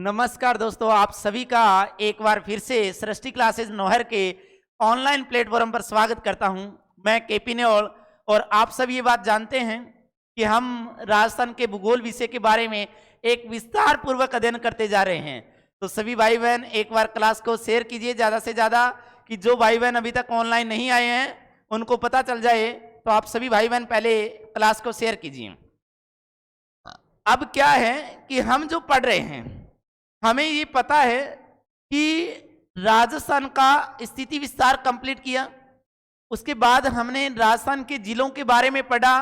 नमस्कार दोस्तों, आप सभी का एक बार फिर से सृष्टि क्लासेस नौहर के ऑनलाइन प्लेटफॉर्म पर स्वागत करता हूं। मैं केपी नेओल और आप सभी ये बात जानते हैं कि हम राजस्थान के भूगोल विषय के बारे में एक विस्तार पूर्वक अध्ययन करते जा रहे हैं। तो सभी भाई बहन एक बार क्लास को शेयर कीजिए ज़्यादा से ज़्यादा, कि जो भाई बहन अभी तक ऑनलाइन नहीं आए हैं उनको पता चल जाए। तो आप सभी भाई बहन पहले क्लास को शेयर कीजिए। अब क्या है कि हम जो पढ़ रहे हैं, हमें ये पता है कि राजस्थान का स्थिति विस्तार कंप्लीट किया। उसके बाद हमने राजस्थान के जिलों के बारे में पढ़ा।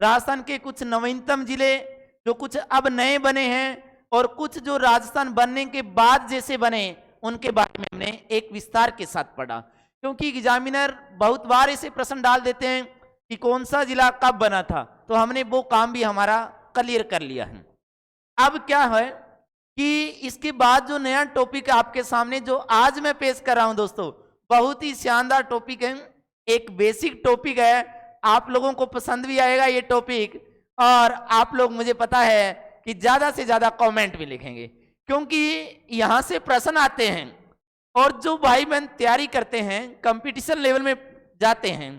राजस्थान के कुछ नवीनतम जिले जो कुछ अब नए बने हैं और कुछ जो राजस्थान बनने के बाद जैसे बने उनके बारे में हमने एक विस्तार के साथ पढ़ा। क्योंकि एग्जामिनर बहुत बार ऐसे प्रश्न डाल देते हैं कि कौन सा जिला कब बना था, तो हमने वो काम भी हमारा क्लियर कर लिया है। अब क्या है कि इसके बाद जो नया टॉपिक आपके सामने जो आज मैं पेश कर रहा हूं दोस्तों, बहुत ही शानदार टॉपिक है, एक बेसिक टॉपिक है। आप लोगों को पसंद भी आएगा ये टॉपिक, और आप लोग मुझे पता है कि ज्यादा से ज्यादा कमेंट भी लिखेंगे, क्योंकि यहां से प्रश्न आते हैं। और जो भाई बहन तैयारी करते हैं, कंपटीशन लेवल में जाते हैं,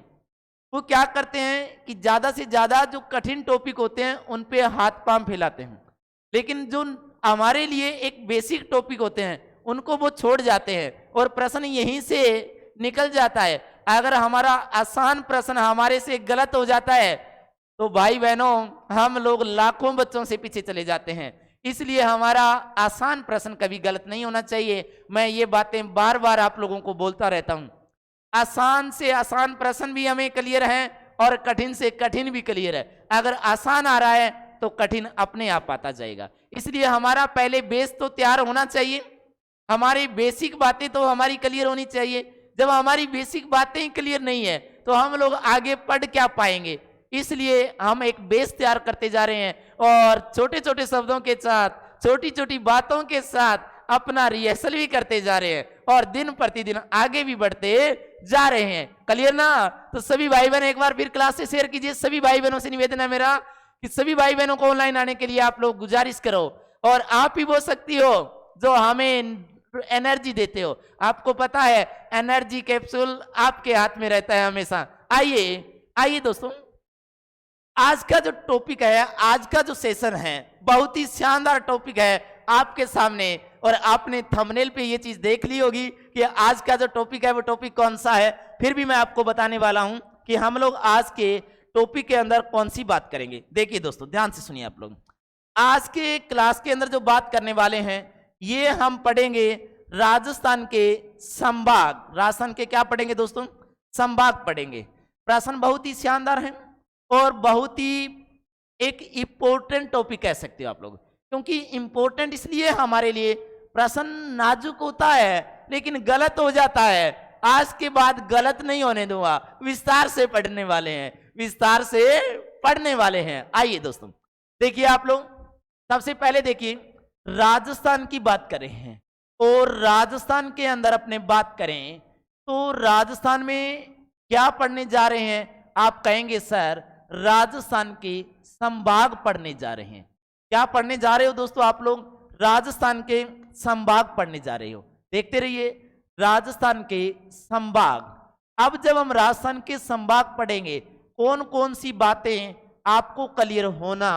वो क्या करते हैं कि ज्यादा से ज्यादा जो कठिन टॉपिक होते हैं उन पे हाथ पांव फैलाते हैं, लेकिन जो हमारे लिए एक बेसिक टॉपिक होते हैं उनको वो छोड़ जाते हैं और प्रश्न यहीं से निकल जाता है। अगर हमारा आसान प्रश्न हमारे से गलत हो जाता है तो भाई बहनों हम लोग लाखों बच्चों से पीछे चले जाते हैं। इसलिए हमारा आसान प्रश्न कभी गलत नहीं होना चाहिए। मैं ये बातें बार बार आप लोगों को बोलता रहता हूं। आसान से आसान प्रश्न भी हमें क्लियर है और कठिन से कठिन भी क्लियर है। अगर आसान आ रहा है तो कठिन अपने आप आता जाएगा। इसलिए हमारा पहले बेस तो तैयार होना चाहिए, हमारी बेसिक बातें तो हमारी क्लियर होनी चाहिए। जब हमारी बेसिक बातें ही क्लियर नहीं है तो हम लोग आगे पढ़ क्या पाएंगे। इसलिए हम एक बेस तैयार करते जा रहे हैं और छोटे छोटे शब्दों के साथ, छोटी छोटी बातों के साथ अपना रिहर्सल भी करते जा रहे हैं और दिन प्रतिदिन आगे भी बढ़ते जा रहे हैं। क्लियर ना? तो सभी भाई बहन एक बार फिर क्लास से शेयर कीजिए। सभी भाई बहनों से निवेदन है मेरा कि सभी भाई बहनों को ऑनलाइन आने के लिए आप लोग गुजारिश करो, और आप ही वो शक्ति हो जो हमें एनर्जी देते हो। आपको पता है एनर्जी कैप्सूल आपके हाथ में रहता है हमेशा। आइए आइए दोस्तों, आज का जो टॉपिक है, आज का जो सेशन है, बहुत ही शानदार टॉपिक है आपके सामने। और आपने थंबनेल पे ये चीज देख ली होगी कि आज का जो टॉपिक है वो टॉपिक कौन सा है। फिर भी मैं आपको बताने वाला हूं कि हम लोग आज के टॉपिक के अंदर कौन सी बात करेंगे। देखिए दोस्तों, ध्यान से सुनिए आप लोग। आज के क्लास के अंदर जो बात करने वाले हैं, ये हम पढ़ेंगे राजस्थान के संभाग। राजस्थान के क्या पढ़ेंगे दोस्तों? संभाग पढ़ेंगे। प्रश्न बहुत ही शानदार है और बहुत ही एक इंपॉर्टेंट टॉपिक कह सकते हो आप लोग। क्योंकि इंपॉर्टेंट इसलिए हमारे लिए, प्रश्न नाजुक होता है लेकिन गलत हो जाता है। आज के बाद गलत नहीं होने दूंगा, विस्तार से पढ़ने वाले हैं, विस्तार से पढ़ने वाले हैं। आइए दोस्तों, देखिए आप लोग, सबसे पहले देखिए राजस्थान की बात करें हैं और राजस्थान के अंदर अपने बात करें तो राजस्थान में क्या पढ़ने जा रहे हैं? आप कहेंगे सर राजस्थान के संभाग पढ़ने जा रहे हैं। क्या पढ़ने जा रहे हो दोस्तों आप लोग? राजस्थान के संभाग पढ़ने जा रहे हो। देखते रहिए, राजस्थान के संभाग। अब जब हम राजस्थान के संभाग पढ़ेंगे, कौन कौन सी बातें आपको क्लियर होना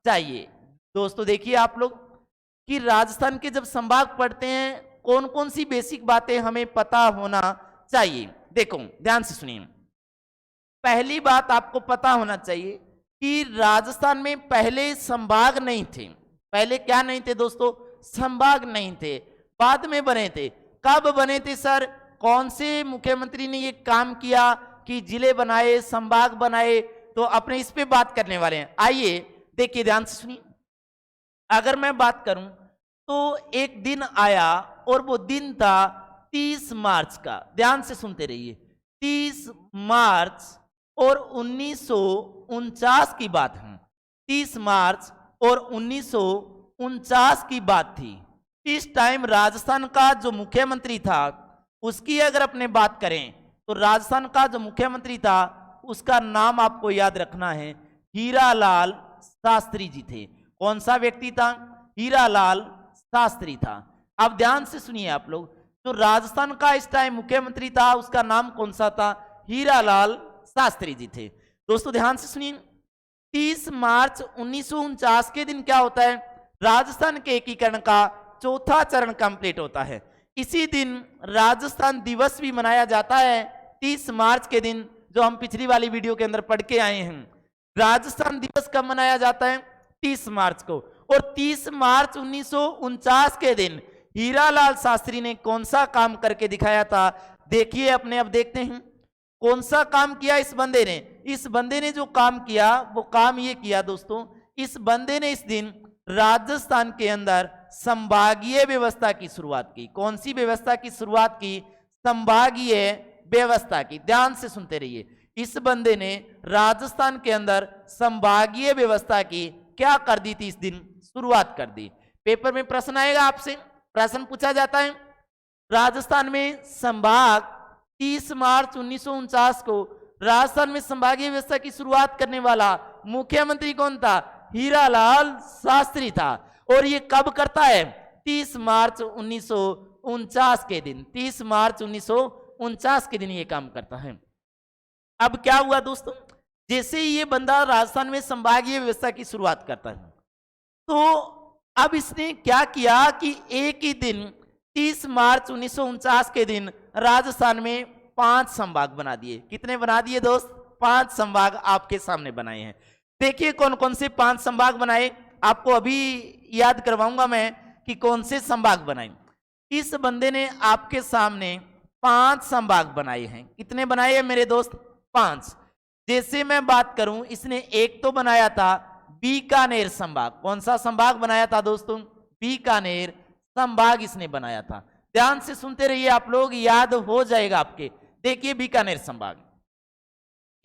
चाहिए दोस्तों। देखिए आप लोग कि राजस्थान के जब संभाग पढ़ते हैं, कौन कौन सी बेसिक बातें हमें पता होना चाहिए। देखो ध्यान से सुनिए। पहली बात आपको पता होना चाहिए कि राजस्थान में पहले संभाग नहीं थे। पहले क्या नहीं थे दोस्तों? संभाग नहीं थे, बाद में बने थे। कब बने थे सर? कौन से मुख्यमंत्री ने ये काम किया कि जिले बनाए, संभाग बनाए? तो अपने इस पे बात करने वाले हैं। आइए देखिए, ध्यान से सुनिए। अगर मैं बात करूं तो एक दिन आया और वो दिन था 30 मार्च का। ध्यान से सुनते रहिए। 30 मार्च और 1949 की बात है। 30 मार्च और 1949 की बात थी। इस टाइम राजस्थान का जो मुख्यमंत्री था, उसकी अगर अपने बात करें तो राजस्थान का जो मुख्यमंत्री था उसका नाम आपको याद रखना है, हीरालाल शास्त्री जी थे। कौन सा व्यक्ति था? हीरालाल शास्त्री था। अब ध्यान से सुनिए आप लोग, जो राजस्थान का इस टाइम मुख्यमंत्री था उसका नाम कौन सा था? हीरालाल शास्त्री जी थे। दोस्तों ध्यान से सुनिए, 30 मार्च 1949 के दिन क्या होता है? राजस्थान के एकीकरण का चौथा चरण कंप्लीट होता है। इसी दिन राजस्थान दिवस भी मनाया जाता है, 30 मार्च के दिन, जो हम पिछली वाली वीडियो के अंदर पढ़ के आए हैं। राजस्थान दिवस कब मनाया जाता है? 30 मार्च को। और 30 मार्च 1949 के दिन हीरालाल शास्त्री ने कौन सा काम करके दिखाया था? देखिए अपने, अब देखते हैं कौन सा काम किया इस बंदे ने। इस बंदे ने जो काम किया वो काम ये किया दोस्तों, इस बंदे ने इस दिन राजस्थान के अंदर संभागीय व्यवस्था की शुरुआत की। कौन सी व्यवस्था की शुरुआत की? संभागीय व्यवस्था की। ध्यान से सुनते रहिए, इस बंदे ने राजस्थान के अंदर संभागीय व्यवस्था की क्या कर दी थी? इस दिन शुरुआत कर दी। पेपर में प्रश्न आएगा, आपसे प्रश्न पूछा जाता है, राजस्थान में संभाग 30 मार्च 1949 को राजस्थान में संभागीय व्यवस्था की शुरुआत करने वाला मुख्यमंत्री कौन था? हीरालाल शास्त्री था। और ये कब करता है? 30 मार्च 1949 के दिन। 30 मार्च 1949 के दिन ये काम करता है। अब क्या हुआ दोस्तों, जैसे ही ये बंदा राजस्थान में संभागीय व्यवस्था की शुरुआत करता है, तो अब इसने क्या किया कि एक ही दिन 30 मार्च 1949 के दिन राजस्थान में 5 संभाग बना दिए। कितने बना दिए दोस्त? 5 संभाग आपके सामने बनाए हैं। देखिए कौन कौन से 5 संभाग बनाए, आपको अभी याद करवाऊंगा मैं कि कौन से संभाग बनाए। इस बंदे ने आपके सामने 5 संभाग बनाए हैं। कितने बनाए हैं मेरे दोस्त? 5। जैसे मैं बात करूं, इसने एक तो बनाया था बीकानेर संभाग। कौन सा संभाग बनाया था दोस्तों? बीकानेर संभाग इसने बनाया था। ध्यान से सुनते रहिए आप लोग, याद हो जाएगा आपके। देखिए बीकानेर संभाग।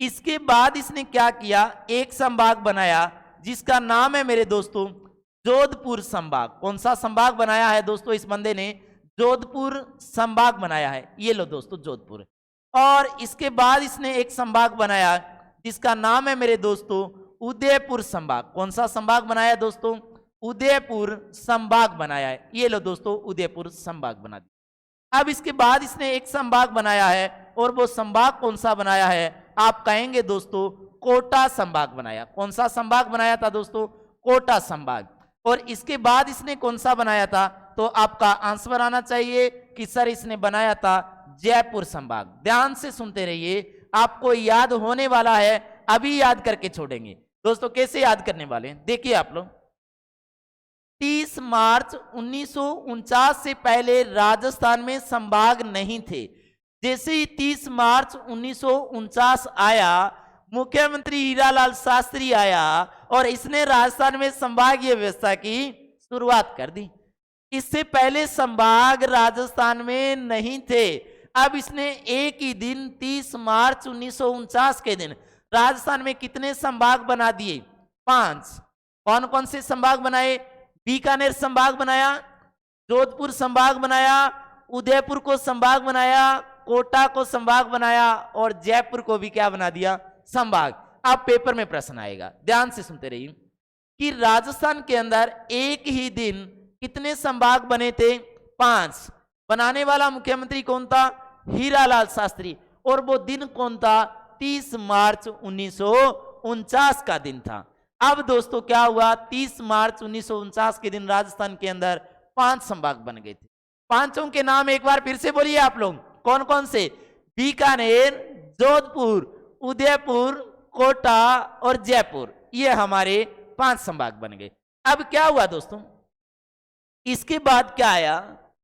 इसके बाद इसने क्या किया? एक संभाग बनाया जिसका नाम है मेरे दोस्तों जोधपुर संभाग। कौन सा संभाग बनाया है दोस्तों इस बंदे ने? जोधपुर संभाग बनाया है। ये लो दोस्तों जोधपुर। और इसके बाद इसने एक संभाग बनाया जिसका नाम है मेरे दोस्तों उदयपुर संभाग। कौन सा संभाग बनाया दोस्तों? उदयपुर संभाग बनाया है। ये लो दोस्तों उदयपुर संभाग बना दिया। अब इसके बाद इसने एक संभाग बनाया है, और वो संभाग कौन सा बनाया है? आप कहेंगे दोस्तों कोटा संभाग बनाया। कौन सा संभाग बनाया था दोस्तों? कोटा संभाग। और इसके बाद इसने कौन सा बनाया था? तो आपका आंसर आना चाहिए कि सर इसने बनाया था जयपुर संभाग। ध्यान से सुनते रहिए, आपको याद होने वाला है, अभी याद करके छोड़ेंगे दोस्तों। कैसे याद करने वाले हैं देखिए आप लोग। 30 मार्च 1949 से पहले राजस्थान में संभाग नहीं थे। जैसे ही 30 मार्च 1949 आया, मुख्यमंत्री हीरालाल शास्त्री आया और इसने राजस्थान में संभागीय व्यवस्था की शुरुआत कर दी। इससे पहले संभाग राजस्थान में नहीं थे। अब इसने एक ही दिन 30 मार्च 1949 के दिन राजस्थान में कितने संभाग बना दिए? 5। कौन कौन से संभाग बनाए? बीकानेर संभाग बनाया, जोधपुर संभाग बनाया, उदयपुर को संभाग बनाया, कोटा को संभाग बनाया, और जयपुर को भी क्या बना दिया? संभाग। अब पेपर में प्रश्न आएगा, ध्यान से सुनते रहिए, कि राजस्थान के अंदर एक ही दिन कितने संभाग बने थे? 5। बनाने वाला मुख्यमंत्री कौन था? हीरालाल शास्त्री। और वो दिन कौन था? 30 मार्च 1949 का दिन था। अब दोस्तों क्या हुआ? 30 मार्च 1949 के दिन राजस्थान के अंदर 5 संभाग बन गए थे। पांचों के नाम एक बार फिर से बोलिए आप लोग, कौन कौन से? बीकानेर, जोधपुर, उदयपुर, कोटा और जयपुर। ये हमारे 5 संभाग बन गए। अब क्या हुआ दोस्तों, इसके बाद क्या आया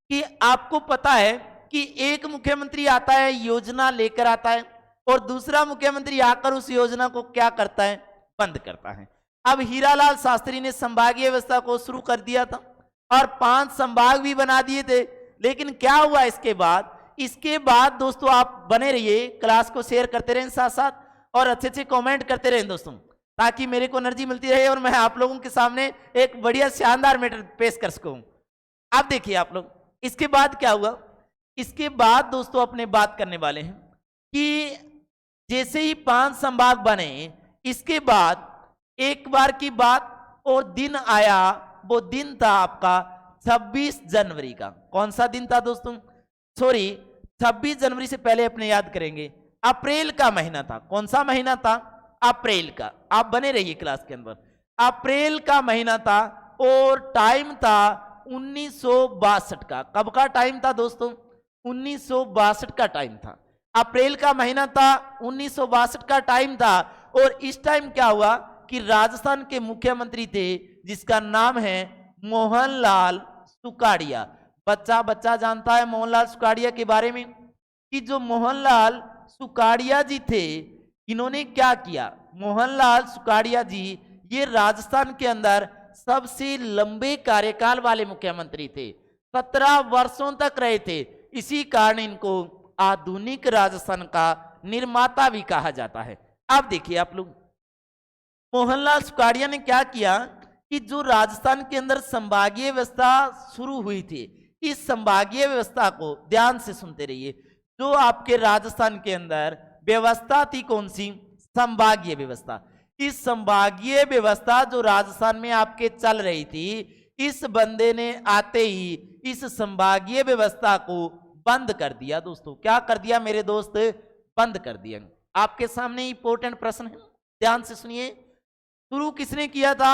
कि आपको पता है कि एक मुख्यमंत्री आता है, योजना लेकर आता है, और दूसरा मुख्यमंत्री आकर उस योजना को क्या करता है? बंद करता है। अब हीरालाल शास्त्री ने संभागीय व्यवस्था को शुरू कर दिया था और 5 संभाग भी बना दिए थे। लेकिन क्या हुआ इसके बाद? इसके बाद दोस्तों आप बने रहिए, क्लास को शेयर करते रहें साथ साथ, और अच्छे अच्छे कमेंट करते रहें दोस्तों, ताकि मेरे को एनर्जी मिलती रहे और मैं आप लोगों के सामने एक बढ़िया शानदार मैटर पेश कर सकूं। अब देखिए आप लोग, इसके बाद क्या हुआ? इसके बाद दोस्तों अपने बात करने वाले हैं कि जैसे ही 5 संभाग बने, इसके बाद एक बार की बात और दिन आया, वो दिन था आपका 26 जनवरी का। कौन सा दिन था दोस्तों? सॉरी, 26 जनवरी से पहले अपने याद करेंगे, अप्रैल का महीना था। कौन सा महीना था? अप्रैल का। आप बने रहिए क्लास के अंदर। अप्रैल का महीना था और टाइम था 1962 का। कब का टाइम था दोस्तों? 1962 का टाइम था। अप्रैल का महीना था, 1962 का टाइम था। और इस टाइम क्या हुआ कि राजस्थान के मुख्यमंत्री थे जिसका नाम है मोहनलाल सुखाड़िया। बच्चा बच्चा जानता है मोहनलाल सुखाड़िया के बारे में कि जो मोहनलाल सुखाड़िया जी थे, इन्होंने क्या किया? मोहनलाल सुखाड़िया जी ये राजस्थान के अंदर सबसे लंबे कार्यकाल वाले मुख्यमंत्री थे। 17 वर्षों तक रहे थे। इसी कारण इनको आधुनिक राजस्थान का निर्माता भी कहा जाता है। अब देखिए आप लोग, मोहनलाल सुखाड़िया ने क्या किया कि जो राजस्थान के अंदर संभागीय व्यवस्था शुरू हुई थी, इस संभागीय व्यवस्था को ध्यान से सुनते रहिए। जो आपके राजस्थान के अंदर व्यवस्था थी, कौन सी? संभागीय व्यवस्था। इस संभागीय व्यवस्था जो राजस्थान में आपके चल रही थी, इस बंदे ने आते ही इस संभागीय व्यवस्था को बंद कर दिया। दोस्तों क्या कर दिया मेरे दोस्त? बंद कर दिया। आपके सामने इंपॉर्टेंट प्रश्न है, ध्यान से सुनिए। शुरू किसने किया था?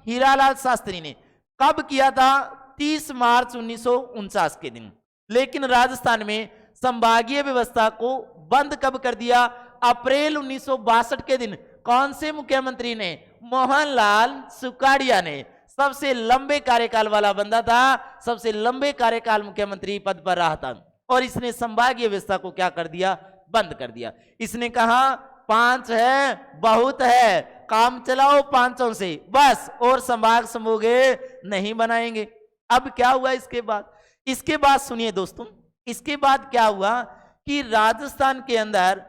हीरालाल शास्त्री ने। कब किया था? 30 मार्च 1949 के दिन। लेकिन राजस्थान में संभागीय व्यवस्था को बंद कब कर दिया? अप्रैल 1962 के दिन। कौन से मुख्यमंत्री ने? मोहनलाल सुखाड़िया ने। सबसे लंबे कार्यकाल वाला बंदा था, सबसे लंबे कार्यकाल मुख्यमंत्री पद पर रहा था। और इसने संभागीय व्यवस्था को क्या कर दिया? बंद कर दिया। इसने कहा 5 है बहुत है, काम चलाओ 5 से बस, और संभाग समूहे नहीं बनाएंगे। अब क्या हुआ इसके बाद? इसके बाद सुनिए दोस्तों, इसके बाद क्या हुआ कि राजस्थान के अंदर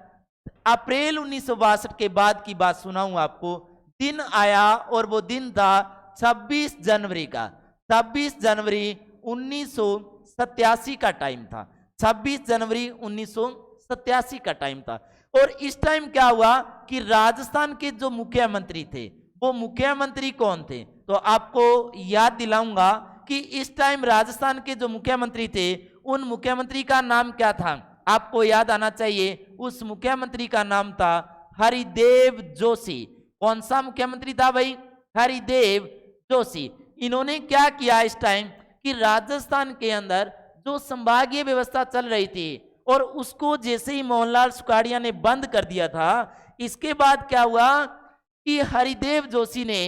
अप्रैल 1962 के बाद की बात सुनाऊं आपको। दिन आया और वो दिन था 26 जनवरी का। 26 जनवरी 1987 का टाइम था। 26 जनवरी 1987 का टाइम था। और इस टाइम क्या हुआ कि राजस्थान के जो मुख्यमंत्री थे, वो मुख्यमंत्री कौन थे? तो आपको याद दिलाऊंगा कि इस टाइम राजस्थान के जो मुख्यमंत्री थे, उन मुख्यमंत्री का नाम क्या था? आपको याद आना चाहिए। उस मुख्यमंत्री का नाम था हरिदेव जोशी। कौन सा मुख्यमंत्री था भाई? हरिदेव जोशी। इन्होंने क्या किया इस टाइम कि राजस्थान के अंदर जो संभागीय व्यवस्था चल रही थी और उसको जैसे ही मोहनलाल सुखाड़िया ने बंद कर दिया था, इसके बाद क्या हुआ कि हरिदेव जोशी ने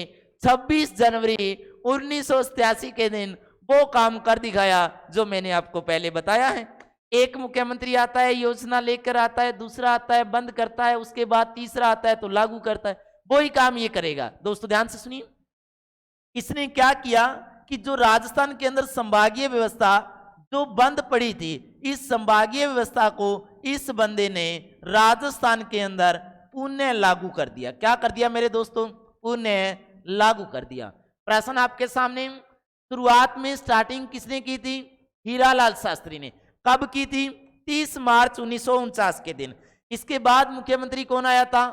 26 जनवरी 1987 के दिन वो काम कर दिखाया जो मैंने आपको पहले बताया है। एक मुख्यमंत्री आता है, योजना लेकर आता है, दूसरा आता है बंद करता है, उसके बाद तीसरा आता है तो लागू करता है। वही काम ये करेगा। दोस्तों ध्यान से सुनिए, इसने क्या किया कि जो राजस्थान के अंदर संभागीय व्यवस्था जो बंद पड़ी थी, इस संभागीय व्यवस्था को इस बंदे ने राजस्थान के अंदर पुनः लागू कर दिया। क्या कर दिया मेरे दोस्तों? पुनः लागू कर दिया। प्रश्न आपके सामने, शुरुआत में स्टार्टिंग किसने की थी? हीरालाल शास्त्री ने। कब की थी? 30 मार्च 1949 के दिन। इसके बाद मुख्यमंत्री कौन आया था?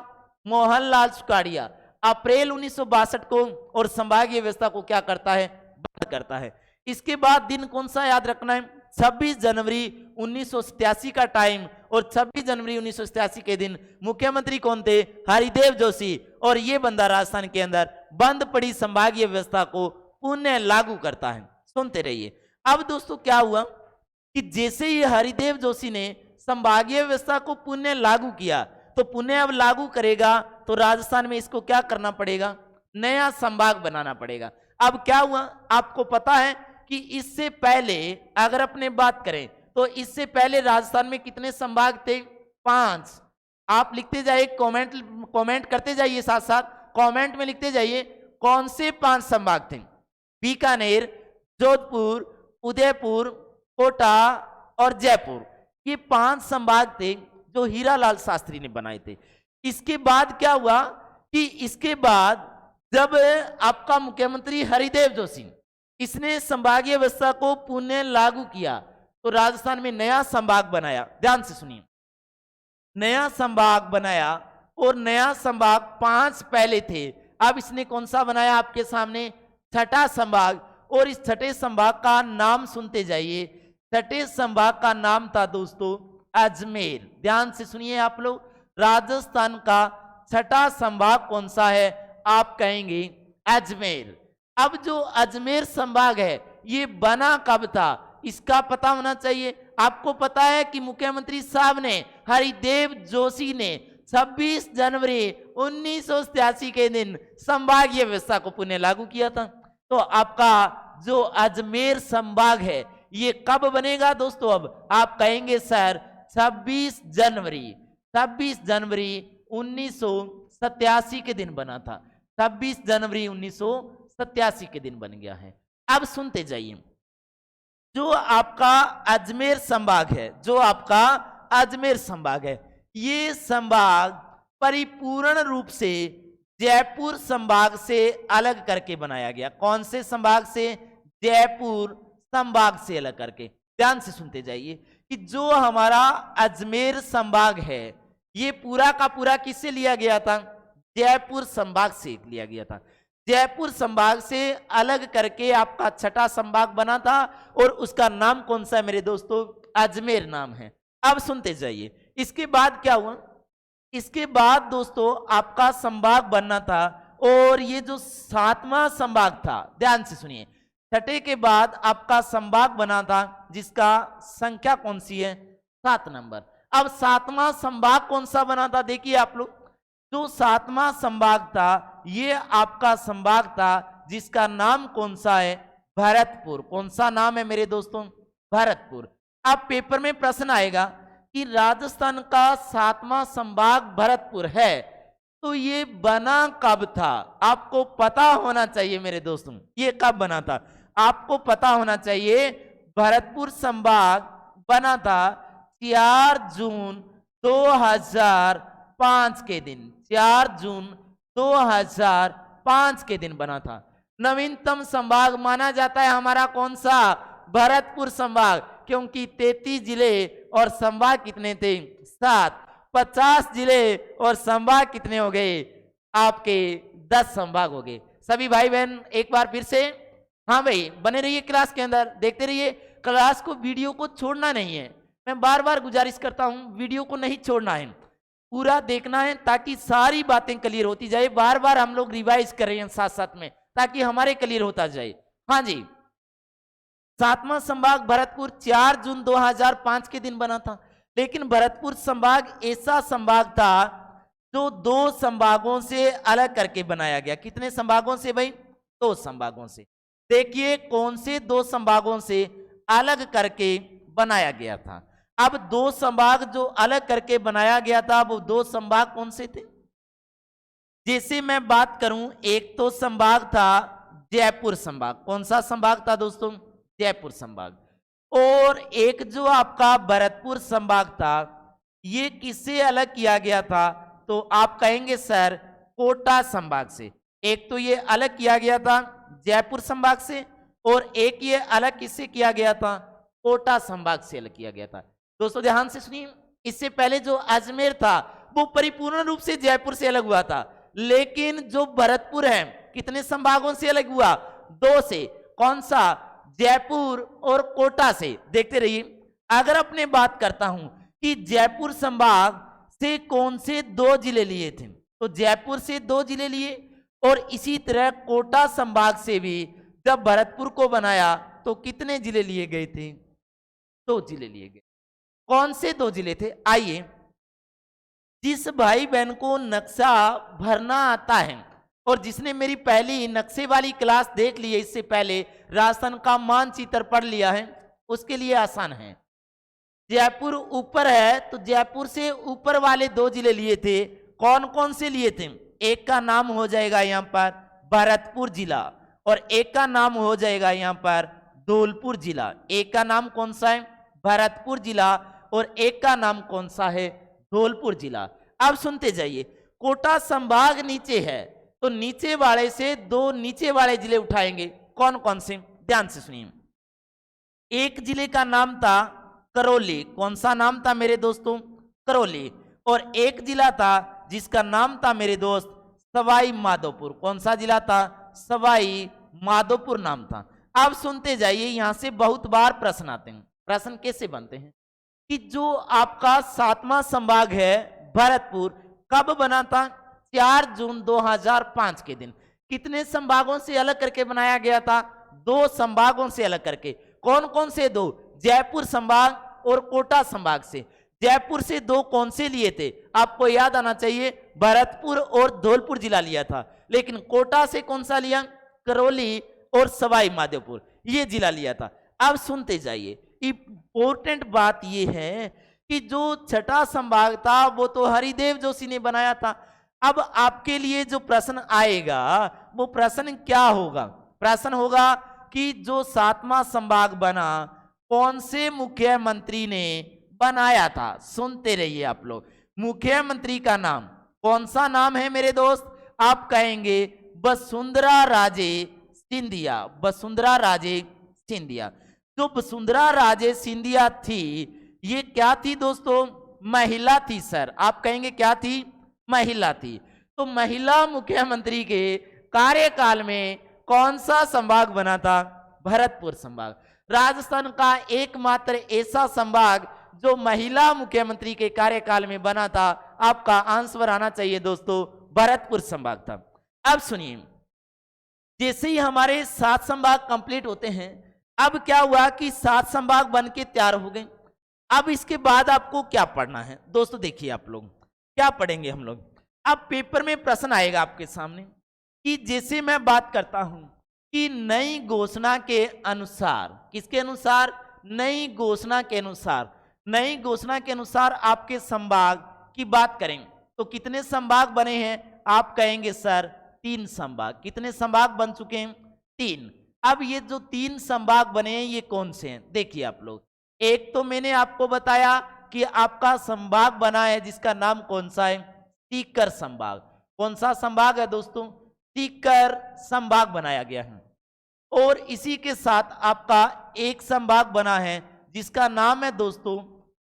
मोहनलाल सुखाड़िया। अप्रैल 1962 को और संभागीय व्यवस्था को क्या करता है? बंद करता है। इसके बाद दिन कौन सा याद रखना है? 26 जनवरी 1987 का टाइम। और 26 जनवरी 1987 के दिन मुख्यमंत्री कौन थे? हरिदेव जोशी। और ये बंदा राजस्थान के अंदर बंद पड़ी संभागीय व्यवस्था को पुनः लागू करता है। सुनते रहिए। अब दोस्तों क्या हुआ कि जैसे ही हरिदेव जोशी ने संभागीय व्यवस्था को पुनः लागू किया, तो पुनः अब लागू करेगा तो राजस्थान में इसको क्या करना पड़ेगा? नया संभाग बनाना पड़ेगा। अब क्या हुआ आपको पता है कि इससे पहले अगर अपने बात करें तो इससे पहले राजस्थान में कितने संभाग थे? 5। आप लिखते जाइए, कमेंट करते जाइए, साथ साथ कमेंट में लिखते जाइए कौन से 5 संभाग थे। बीकानेर, जोधपुर, उदयपुर, कोटा और जयपुर, ये 5 संभाग थे जो हीरालाल शास्त्री ने बनाए थे। इसके बाद क्या हुआ कि इसके बाद जब आपका मुख्यमंत्री हरिदेव जोशी, इसने संभागीय व्यवस्था को पुनः लागू किया तो राजस्थान में नया संभाग बनाया। ध्यान से सुनिए, नया संभाग बनाया और नया संभाग 5 पहले थे। अब इसने कौन सा बनाया आपके सामने? 6ठा संभाग। और इस छठे संभाग का नाम सुनते जाइए। छठे संभाग का नाम था दोस्तों अजमेर। ध्यान से सुनिए आप लोग, राजस्थान का छठा संभाग कौन सा है? आप कहेंगे अजमेर। अब जो अजमेर संभाग है ये बना कब था इसका पता होना चाहिए। आपको पता है कि मुख्यमंत्री साहब ने, हरिदेव जोशी ने 26 जनवरी 1987 के दिन संभागीय व्यवस्था को पुनः लागू किया था। तो आपका जो अजमेर संभाग है ये कब बनेगा दोस्तों? अब आप कहेंगे सर 26 जनवरी 1987 के दिन बना था। 26 जनवरी 1987 के दिन बन गया है। अब सुनते जाइए, जो आपका अजमेर संभाग है, ये संभाग परिपूर्ण रूप से जयपुर संभाग से अलग करके बनाया गया। कौन से संभाग से? जयपुर संभाग से अलग करके। ध्यान से सुनते जाइए कि जो हमारा अजमेर संभाग है ये पूरा का पूरा किससे लिया गया था? जयपुर संभाग से लिया गया था। जयपुर संभाग से अलग करके आपका छठा संभाग बना था और उसका नाम कौन सा है मेरे दोस्तों? अजमेर नाम है। अब सुनते जाइए, इसके बाद क्या हुआ? इसके बाद दोस्तों आपका संभाग बनना था और ये जो सातवां संभाग था, ध्यान से सुनिए, छठे के बाद आपका संभाग बना था जिसका संख्या कौन सी है? 7 नंबर। अब सातवां संभाग कौन सा बना था? देखिए आप लोग, जो सातवां संभाग था ये आपका संभाग था जिसका नाम कौन सा है? भरतपुर। कौन सा नाम है मेरे दोस्तों? भरतपुर। अब पेपर में प्रश्न आएगा कि राजस्थान का सातवां संभाग भरतपुर है, तो ये बना कब था? आपको पता होना चाहिए मेरे दोस्तों, ये कब बना था आपको पता होना चाहिए। भरतपुर संभाग बना था 4 जून 2005 के दिन। 4 जून 2005 के दिन बना था। नवीनतम संभाग माना जाता है हमारा कौन सा? भरतपुर संभाग, क्योंकि 33 जिले और संभाग कितने थे? 7। 50 जिले और संभाग कितने हो गए? आपके 10 संभाग हो गए। सभी भाई बहन एक बार फिर से, हाँ भाई बने रहिए क्लास के अंदर, देखते रहिए क्लास को, वीडियो को छोड़ना नहीं है। मैं बार बार गुजारिश करता हूं, वीडियो को नहीं छोड़ना है, पूरा देखना है ताकि सारी बातें क्लियर होती जाए। बार बार हम लोग रिवाइज कर रहे हैं साथ साथ में, ताकि हमारे क्लियर होता जाए। हाँ जी, सातवां संभाग भरतपुर 4 जून 2005 के दिन बना था। लेकिन भरतपुर संभाग ऐसा संभाग था जो 2 संभागों से अलग करके बनाया गया। कितने संभागों से भाई? 2 संभागों से। देखिए कौन से 2 संभागों से अलग करके बनाया गया था। अब 2 संभाग जो अलग करके बनाया गया था, वो 2 संभाग कौन से थे? जैसे मैं बात करूं, एक तो संभाग था जयपुर संभाग। कौन सा संभाग था दोस्तों? जयपुर संभाग। और एक जो आपका भरतपुर संभाग था, ये किससे अलग किया गया था? तो आप कहेंगे सर कोटा संभाग से। एक तो ये अलग किया गया था जयपुर संभाग से, और एक ये अलग किससे किया गया था? कोटा संभाग से अलग किया गया था। दोस्तों ध्यान से सुनिए, इससे पहले जो अजमेर था वो परिपूर्ण रूप से जयपुर से अलग हुआ था, लेकिन जो भरतपुर है कितने संभागों से अलग हुआ? 2 से। कौन सा? जयपुर और कोटा से। देखते रहिए, अगर अपने बात करता हूं कि जयपुर संभाग से कौन से 2 जिले लिए थे, तो जयपुर से 2 जिले लिए, और इसी तरह कोटा संभाग से भी जब भरतपुर को बनाया तो कितने जिले लिए गए थे? 2 जिले लिए गए। कौन से 2 जिले थे? आइए, जिस भाई बहन को नक्शा भरना आता है और जिसने मेरी पहली नक्शे वाली क्लास देख ली है, इससे पहले राजस्थान का मानचित्र पढ़ लिया है, उसके लिए आसान है। जयपुर ऊपर है तो जयपुर से ऊपर वाले 2 जिले लिए थे। कौन कौन से लिए थे? एक का नाम हो जाएगा यहां पर भरतपुर जिला, और एक का नाम हो जाएगा यहां पर धौलपुर जिला। एक का नाम कौन सा है? भरतपुर जिला, और एक का नाम कौन सा है? धौलपुर जिला। अब सुनते जाइए, कोटा संभाग नीचे है तो नीचे वाले से 2 नीचे वाले जिले उठाएंगे। कौन कौन से? ध्यान से सुनिए। एक जिले का नाम था करौली। कौन सा नाम था मेरे दोस्तों? करौली। और एक जिला था जिसका नाम था मेरे दोस्त सवाई माधोपुर। कौन सा जिला था? सवाई माधोपुर नाम था। अब सुनते जाइए, यहां से बहुत बार प्रश्न आते हैं। प्रश्न कैसे बनते हैं कि जो आपका 7वां संभाग है भरतपुर, कब बना था? 4 जून 2005 के दिन। कितने संभागों से अलग करके बनाया गया था? 2 संभागों से अलग करके। कौन कौन से 2? जयपुर संभाग और कोटा संभाग से। जयपुर से 2 कौन से लिए थे? आपको याद आना चाहिए, भरतपुर और धौलपुर जिला लिया था। लेकिन कोटा से कौन सा लिया? करौली और सवाई माधोपुर, ये जिला लिया था। अब सुनते जाइए, इंपॉर्टेंट बात यह है कि जो छठा संभाग था वो तो हरिदेव जोशी ने बनाया था। अब आपके लिए जो प्रश्न आएगा वो प्रश्न क्या होगा? प्रश्न होगा कि जो 7वां संभाग बना कौन से मुख्यमंत्री ने बनाया था? सुनते रहिए आप लोग। मुख्यमंत्री का नाम कौन सा नाम है मेरे दोस्त? आप कहेंगे वसुंधरा राजे सिंधिया। वसुंधरा राजे सिंधिया। जो वसुंधरा राजे सिंधिया थी, ये क्या थी दोस्तों? महिला थी सर। आप कहेंगे क्या थी? महिला थी। तो महिला मुख्यमंत्री के कार्यकाल में कौन सा संभाग बना था? भरतपुर संभाग। राजस्थान का एकमात्र ऐसा संभाग जो महिला मुख्यमंत्री के कार्यकाल में बना था। आपका आंसर आना चाहिए दोस्तों, भरतपुर संभाग था। अब सुनिए, जैसे ही हमारे 7 संभाग कंप्लीट होते हैं, अब क्या हुआ कि 7 संभाग बन के तैयार हो गए। अब इसके बाद आपको क्या पढ़ना है दोस्तों? देखिए आप लोग क्या पढ़ेंगे हम लोग। अब पेपर में प्रश्न आएगा आपके सामने कि जैसे मैं बात करता हूं कि नई घोषणा के अनुसार, किसके अनुसार? नई घोषणा के अनुसार। नई घोषणा के अनुसार आपके संभाग की बात करें तो कितने संभाग बने हैं? आप कहेंगे सर 3 संभाग। कितने संभाग बन चुके हैं? 3। अब ये जो 3 संभाग बने हैं ये कौन से हैं? देखिए आप लोग, एक तो मैंने आपको बताया कि आपका संभाग बना है जिसका नाम कौन सा है? सीकर संभाग। कौन सा संभाग है दोस्तों? सीकर संभाग बनाया गया है। और इसी के साथ आपका एक संभाग बना है जिसका नाम है दोस्तों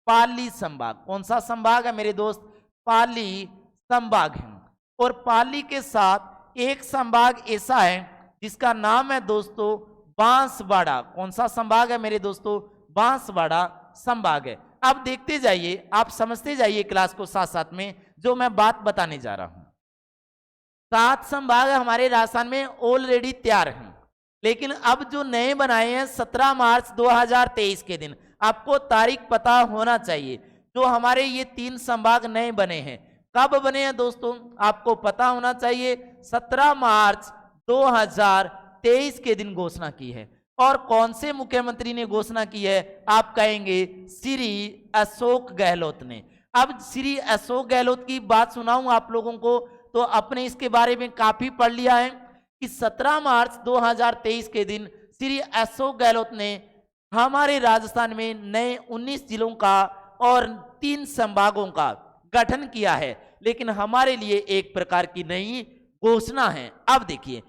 पाली संभाग। कौन सा संभाग है मेरे दोस्त? पाली संभाग है। और पाली के साथ एक संभाग ऐसा है जिसका नाम है दोस्तों बांसवाड़ा। कौन सा संभाग है मेरे दोस्तों? बांसवाड़ा संभाग है। अब देखते जाइए, आप समझते जाइए क्लास को साथ साथ में जो मैं बात बताने जा रहा हूं। 7 संभाग हमारे राजस्थान में ऑलरेडी तैयार हैं, लेकिन अब जो नए बनाए हैं 17 मार्च 2023 के दिन, आपको तारीख पता होना चाहिए। जो हमारे ये 3 संभाग नए बने हैं, कब बने हैं दोस्तों? आपको पता होना चाहिए। 17 मार्च 2023 के दिन घोषणा की है। और कौन से मुख्यमंत्री ने घोषणा की है? आप कहेंगे श्री अशोक गहलोत ने। अब श्री अशोक गहलोत की बात सुनाऊं आप लोगों को तो अपने इसके बारे में काफी पढ़ लिया है कि 17 मार्च 2023 के दिन श्री अशोक गहलोत ने हमारे राजस्थान में नए 19 जिलों का और 3 संभागों का गठन किया है। लेकिन हमारे लिए एक प्रकार की नई घोषणा है। अब देखिए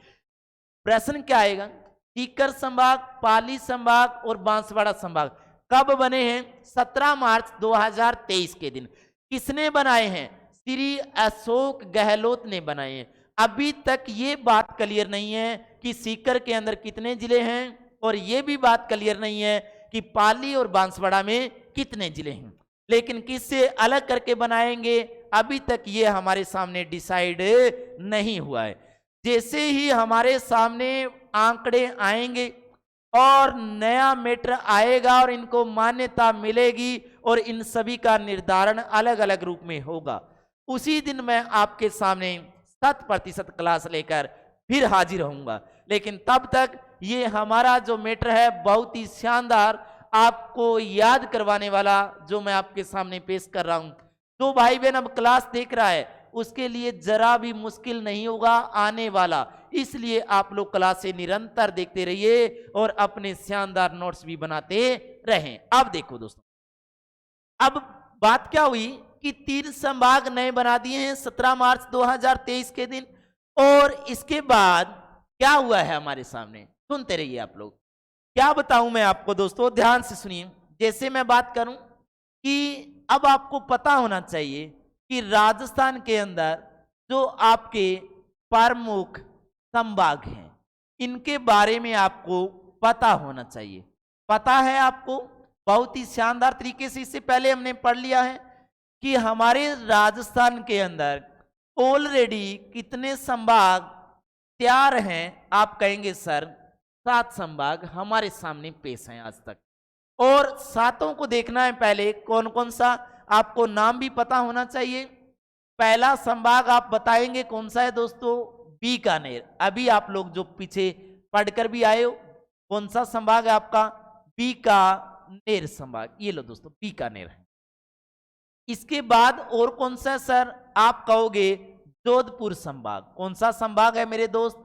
प्रश्न क्या आएगा? सीकर संभाग, पाली संभाग और बांसवाड़ा संभाग कब बने हैं? 17 मार्च 2023 के दिन। किसने बनाए हैं? श्री अशोक गहलोत ने बनाए हैं। अभी तक ये बात क्लियर नहीं है कि सीकर के अंदर कितने जिले हैं और ये भी बात क्लियर नहीं है कि पाली और बांसवाड़ा में कितने जिले हैं। लेकिन किससे अलग करके बनाएंगे अभी तक ये हमारे सामने डिसाइड नहीं हुआ है। जैसे ही हमारे सामने आंकड़े आएंगे और नया मैटर आएगा और इनको मान्यता मिलेगी और इन सभी का निर्धारण अलग अलग रूप में होगा, उसी दिन मैं आपके सामने 100% क्लास लेकर फिर हाजिर होऊंगा। लेकिन तब तक ये हमारा जो मैटर है बहुत ही शानदार, आपको याद करवाने वाला जो मैं आपके सामने पेश कर रहा हूं। जो भाई बहन अब क्लास देख रहा है उसके लिए जरा भी मुश्किल नहीं होगा आने वाला, इसलिए आप लोग क्लास से निरंतर देखते रहिए और अपने शानदार नोट्स भी बनाते रहें। अब देखो दोस्तों, अब बात क्या हुई कि 3 संभाग नए बना दिए हैं 17 मार्च 2023 के दिन। और इसके बाद क्या हुआ है हमारे सामने, सुनते रहिए आप लोग। क्या बताऊं मैं आपको दोस्तों, ध्यान से सुनिए। जैसे मैं बात करूं कि अब आपको पता होना चाहिए कि राजस्थान के अंदर जो आपके प्रमुख संभाग हैं इनके बारे में आपको पता होना चाहिए। पता है आपको, बहुत ही शानदार तरीके से इससे पहले हमने पढ़ लिया है कि हमारे राजस्थान के अंदर ऑलरेडी कितने संभाग तैयार हैं। आप कहेंगे सर 7 संभाग हमारे सामने पेश हैं आज तक, और सातों को देखना है। पहले कौन कौन सा, आपको नाम भी पता होना चाहिए। पहला संभाग आप बताएंगे कौन सा है दोस्तों, बीकानेर। अभी आप लोग जो पीछे पढ़कर भी आए हो, कौन सा संभाग है आपका, बीकानेर संभाग। ये लो दोस्तों, बीकानेर है। इसके बाद और कौन सा सर, आप कहोगे जोधपुर संभाग। कौन सा संभाग है मेरे दोस्त,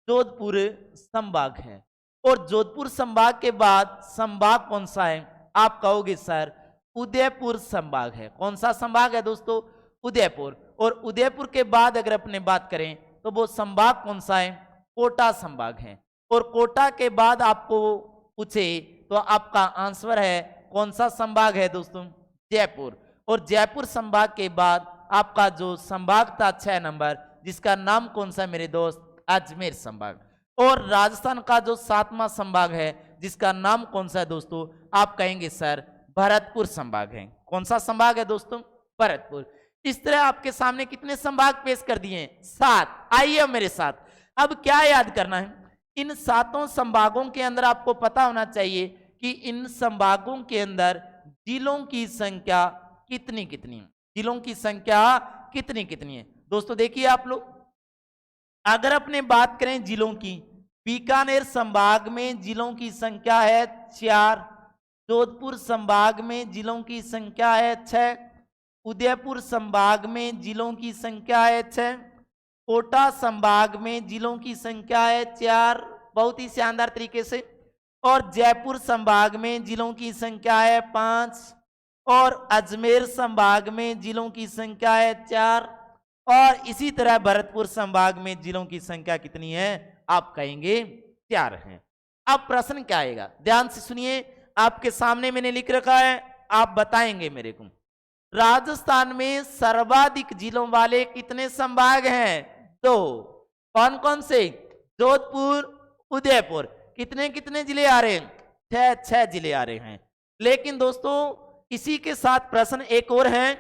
जोधपुर संभाग है। और जोधपुर संभाग के बाद संभाग कौन सा है, आप कहोगे सर उदयपुर संभाग है। कौन सा संभाग है दोस्तों, उदयपुर। और उदयपुर के बाद अगर अपने बात करें तो वो संभाग कौन सा है, कोटा संभाग है। और कोटा के बाद आपको पूछे तो आपका आंसर है कौन सा संभाग है दोस्तों, जयपुर। और जयपुर संभाग के बाद आपका जो संभाग था 6 नंबर, जिसका नाम कौन सा मेरे दोस्त, अजमेर संभाग। और राजस्थान का जो 7वां संभाग है, जिसका नाम कौन सा है दोस्तों, आप कहेंगे सर भरतपुर संभाग है। कौन सा संभाग है दोस्तों, भरतपुर। इस तरह आपके सामने कितने संभाग पेश कर दिए हैं, 7। आइए मेरे साथ, अब क्या याद करना है, इन 7 संभागों के अंदर आपको पता होना चाहिए कि इन संभागों के अंदर जिलों की संख्या कितनी कितनी है। जिलों की संख्या कितनी कितनी है दोस्तों, देखिए आप लोग, अगर अपने बात करें जिलों की, बीकानेर संभाग में जिलों की संख्या है 4, जोधपुर संभाग में जिलों की संख्या है 6, उदयपुर संभाग में जिलों की संख्या है 6, कोटा संभाग में जिलों की संख्या है 4, बहुत ही शानदार तरीके से। और जयपुर संभाग में जिलों की संख्या है 5, और अजमेर संभाग में जिलों की संख्या है 4, और इसी तरह भरतपुर संभाग में जिलों की संख्या कितनी है, आप कहेंगे 4 है। अब प्रश्न क्या आएगा, ध्यान से सुनिए, आपके सामने मैंने लिख रखा है, आप बताएंगे मेरे को। राजस्थान में सर्वाधिक जिलों वाले कितने संभाग हैं, 2। कौन कौन से, जोधपुर, उदयपुर। कितने कितने जिले आ रहे हैं, 6 जिले आ रहे हैं। लेकिन दोस्तों इसी के साथ प्रश्न एक और है,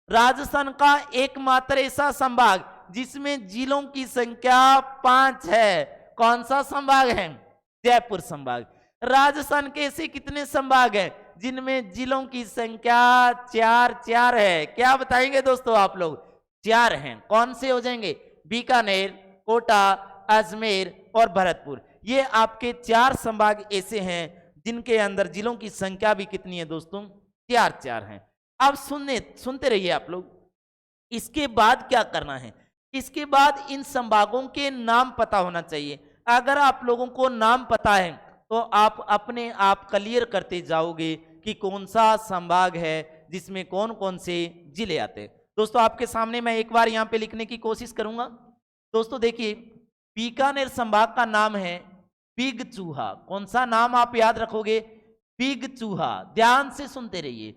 राजस्थान का एकमात्र ऐसा संभाग जिसमें जिलों की संख्या 5 है, कौन सा संभाग है, जयपुर संभाग। राजस्थान के ऐसे कितने संभाग हैं जिनमें जिलों की संख्या 4 है, क्या बताएंगे दोस्तों आप लोग, 4 हैं। कौन से हो जाएंगे, बीकानेर, कोटा, अजमेर और भरतपुर। ये आपके 4 संभाग ऐसे हैं जिनके अंदर जिलों की संख्या भी कितनी है दोस्तों, 4 हैं। अब सुनते रहिए आप लोग। इसके बाद क्या करना है, इसके बाद इन संभागों के नाम पता होना चाहिए। अगर आप लोगों को नाम पता है तो आप अपने आप क्लियर करते जाओगे कि कौन सा संभाग है जिसमें कौन कौन से जिले आते हैं। दोस्तों आपके सामने मैं एक बार यहां पे लिखने की कोशिश करूंगा। दोस्तों देखिए, बीकानेर संभाग का नाम है बिग चूहा। कौन सा नाम आप याद रखोगे, बिग चूहा। ध्यान से सुनते रहिए।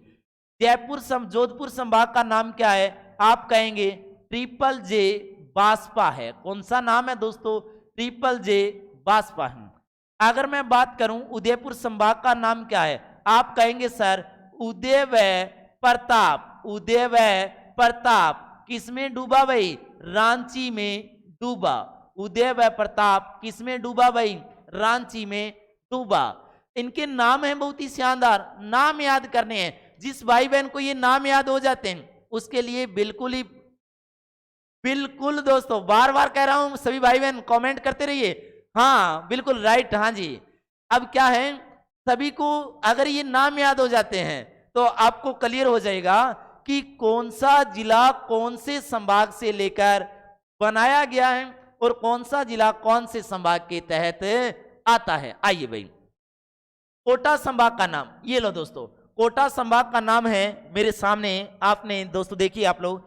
जोधपुर संभाग का नाम क्या है, आप कहेंगे ट्रिपल जे बासपा है। कौन सा नाम है दोस्तों, ट्रिपल जे बासपा है। अगर मैं बात करूं उदयपुर संभाग का नाम क्या है, आप कहेंगे सर उदयवय प्रताप। उदयवय प्रताप किसमें डूबा भाई, रांची में डूबा। उदयवय प्रताप किसमें डूबा भाई, रांची में डूबा। इनके नाम हैं बहुत ही शानदार, नाम याद करने हैं। जिस भाई बहन को ये नाम याद हो जाते हैं उसके लिए बिल्कुल दोस्तों, बार बार कह रहा हूं, सभी भाई बहन कमेंट करते रहिए। हाँ बिल्कुल राइट, हाँ जी। अब क्या है, सभी को अगर ये नाम याद हो जाते हैं तो आपको क्लियर हो जाएगा कि कौन सा जिला कौन से संभाग से लेकर बनाया गया है और कौन सा जिला कौन से संभाग के तहत आता है। आइए भाई, कोटा संभाग का नाम ये लो दोस्तों। कोटा संभाग का नाम है मेरे सामने, आपने दोस्तों देखिए आप लोग,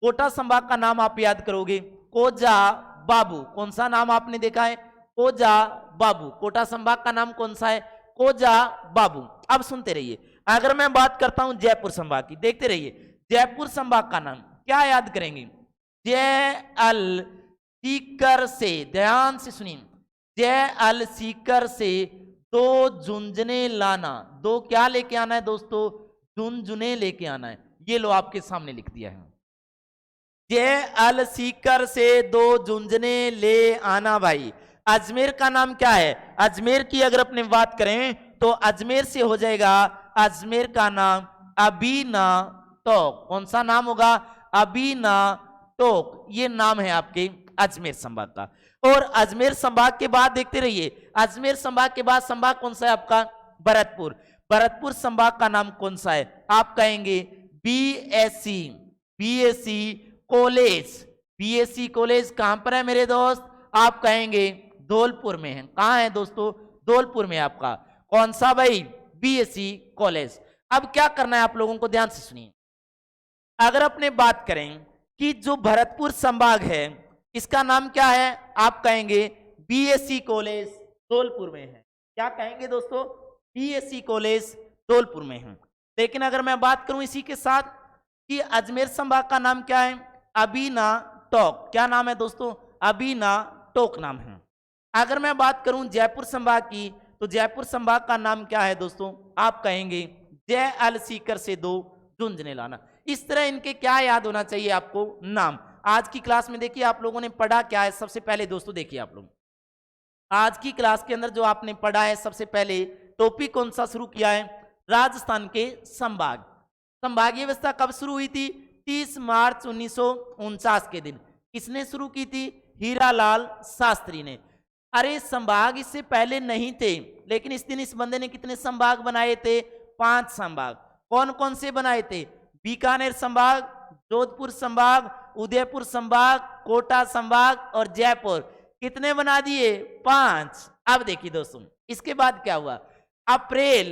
कोटा संभाग का नाम आप याद करोगे कोजा बाबू। कौन सा नाम आपने देखा है, कोजा बाबू। कोटा संभाग का नाम कौन सा है, कोजा बाबू। अब सुनते रहिए। अगर मैं बात करता हूं जयपुर संभाग की, देखते रहिए। जयपुर संभाग का नाम क्या याद करेंगे, जय अल सीकर से। ध्यान से सुनिए, जय अल सीकर से दो झुंझुने लाना, दो क्या लेके आना है दोस्तों, झुंझुने लेके आना है। ये लो आपके सामने लिख दिया है, जय अल सीकर से दो झुंझुने ले आना भाई। अजमेर का नाम क्या है, अजमेर की अगर अपने बात करें तो अजमेर से हो जाएगा अजमेर का नाम अबीना टोक। कौन सा नाम होगा, अबीना टोक, ये नाम है आपके अजमेर संभाग का। और अजमेर संभाग के बाद देखते रहिए, अजमेर संभाग के बाद संभाग कौन सा है आपका, भरतपुर। भरतपुर संभाग का नाम कौन सा है, आप कहेंगे BSc, BSc college. BSc college कहां पर है मेरे दोस्त, आप कहेंगे धौलपुर में है। कहां है दोस्तों, धौलपुर में आपका कौन सा भाई, बीएससी कॉलेज। अब क्या करना है आप लोगों को, ध्यान से सुनिए। अगर अपने बात करें कि जो भरतपुर संभाग है इसका नाम क्या है, आप कहेंगे बीएससी कॉलेज धौलपुर में है। क्या कहेंगे दोस्तों, बीएससी कॉलेज धौलपुर में है। लेकिन अगर मैं बात करूं इसी के साथ कि अजमेर संभाग का नाम क्या है, अबीना टोक। क्या नाम है दोस्तों, अबीना टोक नाम है। अगर मैं बात करूं जयपुर संभाग की तो जयपुर संभाग का नाम क्या है दोस्तों, आप कहेंगे जय अल सीकर से दो झुंझुने लाना। इस तरह इनके क्या याद होना चाहिए आपको, नाम। आज की क्लास में देखिए आप लोगों ने पढ़ा क्या है, सबसे पहले दोस्तों देखिए आप लोग आज की क्लास के अंदर जो आपने पढ़ा है, सबसे पहले टॉपिक कौन सा शुरू किया है, राजस्थान के संभाग। संभागीय व्यवस्था कब शुरू हुई थी, 30 मार्च 1949 के दिन। किसने शुरू की थी, हीरालाल शास्त्री ने। अरे संभाग इससे पहले नहीं थे, लेकिन इस दिन इस बंदे ने कितने संभाग बनाए थे, 5 संभाग। कौन कौन से बनाए थे, बीकानेर संभाग, जोधपुर संभाग, उदयपुर संभाग, कोटा संभाग और जयपुर। कितने बना दिए, 5। अब देखिए दोस्तों इसके बाद क्या हुआ, अप्रैल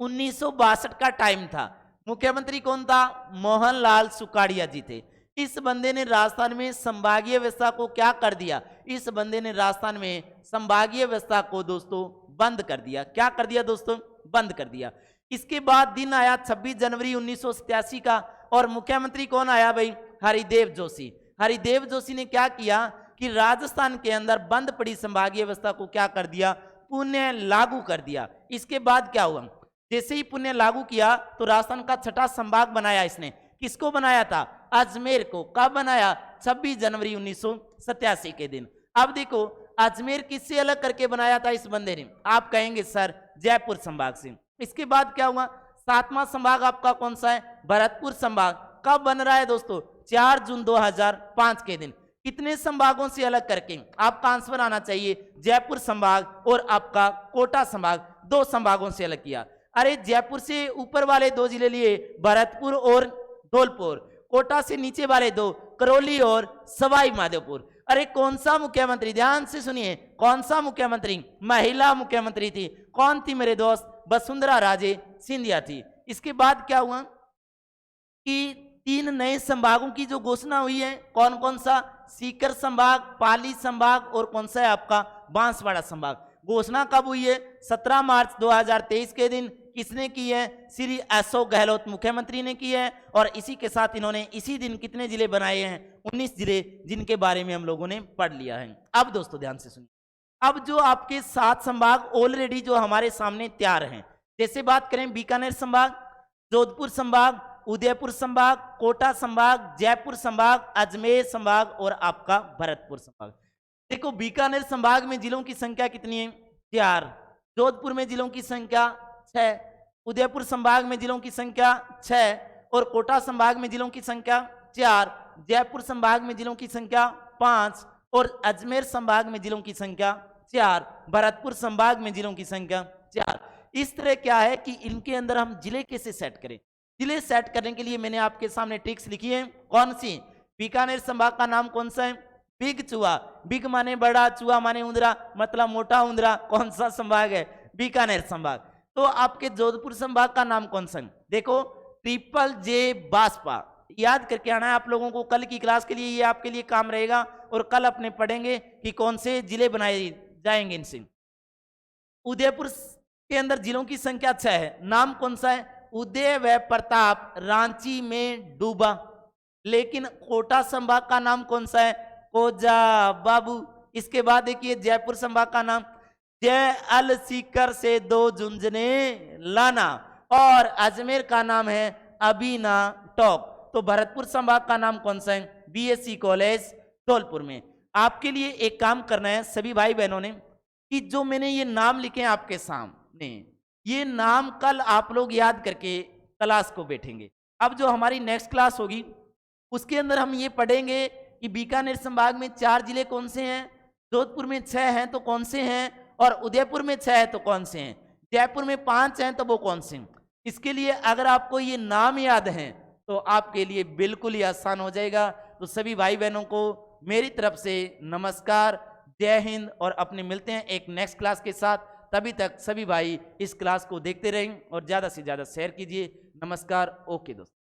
1962 का टाइम था। मुख्यमंत्री कौन था, मोहनलाल सुखाड़िया जी थे। इस बंदे ने राजस्थान में संभागीय व्यवस्था को क्या कर दिया, इस बंदे ने राजस्थान में संभागीय व्यवस्था को दोस्तों बंद कर दिया। क्या कर दिया दोस्तों, बंद कर दिया। इसके बाद दिन आया 26 जनवरी 1987 का, और मुख्यमंत्री कौन आया भाई, हरिदेव जोशी। हरिदेव जोशी ने क्या किया कि राजस्थान के अंदर बंद पड़ी संभागीय व्यवस्था को क्या कर दिया, पुनः लागू कर दिया। इसके बाद क्या हुआ, जैसे ही पुनः लागू किया तो राजस्थान का 6ठा संभाग बनाया इसने। किसको बनाया था, अजमेर को। कब बनाया, 26 जनवरी 1987 के दिन। अब देखो अजमेर किससे अलग करके बनाया था इस बंदे ने, आप कहेंगे सर जयपुर संभाग से। इसके बाद क्या हुआ, 7वां संभाग आपका कौन सा है, भरतपुर संभाग। कब बन रहा है दोस्तों, 4 जून 2005 के दिन। कितने संभागों से अलग करके, आपका आंसर आना चाहिए जयपुर संभाग और आपका कोटा संभाग, 2 संभागों से अलग किया। अरे जयपुर से ऊपर वाले 2 जिले लिए, भरतपुर और धौलपुर। कोटा से नीचे वाले 2, करौली और सवाई माधोपुर। अरे कौन सा मुख्यमंत्री, ध्यान से सुनिए, कौन सा मुख्यमंत्री, महिला मुख्यमंत्री थी। कौन थी मेरे दोस्त, वसुंधरा राजे सिंधिया थी। इसके बाद क्या हुआ कि 3 नए संभागों की जो घोषणा हुई है, कौन कौन सा, सीकर संभाग, पाली संभाग और कौन सा है आपका बांसवाड़ा संभाग। घोषणा कब हुई है, 17 मार्च 2023 के दिन। किसने की है, श्री अशोक गहलोत मुख्यमंत्री ने की है। और इसी के साथ इन्होंने इसी दिन कितने जिले बनाए हैं, 19 जिले, जिनके बारे में हम लोगों ने पढ़ लिया है। अब दोस्तों ध्यान से सुनिए, अब जो आपके 7 संभाग ऑलरेडी जो हमारे सामने तैयार हैं, जैसे बात करें बीकानेर संभाग, जोधपुर संभाग, उदयपुर संभाग, कोटा संभाग, जयपुर संभाग, अजमेर संभाग और आपका भरतपुर संभाग। देखो बीकानेर संभाग में जिलों की संख्या कितनी है, 4। जोधपुर में जिलों की संख्या 6, उदयपुर संभाग में जिलों की संख्या 6 और कोटा संभाग में जिलों की संख्या 4, जयपुर संभाग में जिलों की संख्या 5 और अजमेर संभाग में जिलों की संख्या 4, भरतपुर संभाग में जिलों की संख्या 4। इस तरह क्या है कि इनके अंदर हम जिले कैसे सेट करें। जिले सेट करने के लिए मैंने आपके सामने ट्रिक्स लिखी है। कौन सी, बीकानेर संभाग का नाम कौन सा है, बिग चूहा। बिग माने बड़ा, चूहा माने उंदरा, मतलब मोटा उंदरा। कौन सा संभाग है, बीकानेर संभाग। तो आपके जोधपुर संभाग का नाम कौन सा है, देखो ट्रिपल जे बासपा। याद करके आना है आप लोगों को, कल की क्लास के लिए ये आपके लिए काम रहेगा। और कल अपने पढ़ेंगे कि कौन से जिले बनाए जाएंगे इनसे। उदयपुर के अंदर जिलों की संख्या 6 है, नाम कौन सा है, उदय व प्रताप रांची में डूबा। लेकिन कोटा संभाग का नाम कौन सा है, कोजा बाबू। इसके बाद देखिए जयपुर संभाग का नाम जय अल सीकर से 2 झुंझुने लाना। और अजमेर का नाम है अबीना टॉक। तो भरतपुर संभाग का नाम कौन सा है? बीएससी कॉलेज धौलपुर में। आपके लिए एक काम करना है सभी भाई बहनों ने, कि जो मैंने ये नाम लिखे हैं आपके सामने, ये नाम कल आप लोग याद करके क्लास को बैठेंगे। अब जो हमारी नेक्स्ट क्लास होगी उसके अंदर हम ये पढ़ेंगे कि बीकानेर संभाग में 4 जिले कौन से हैं, जोधपुर में 6 हैं तो कौन से हैं, और उदयपुर में 6 हैं तो कौन से हैं, जयपुर में 5 हैं तो वो कौन से हैं। इसके लिए अगर आपको ये नाम याद हैं तो आपके लिए बिल्कुल ही आसान हो जाएगा। तो सभी भाई बहनों को मेरी तरफ से नमस्कार, जय हिंद, और अपने मिलते हैं एक नेक्स्ट क्लास के साथ। तभी तक सभी भाई इस क्लास को देखते रहें और ज़्यादा से ज़्यादा शेयर कीजिए। नमस्कार, ओके दोस्तों।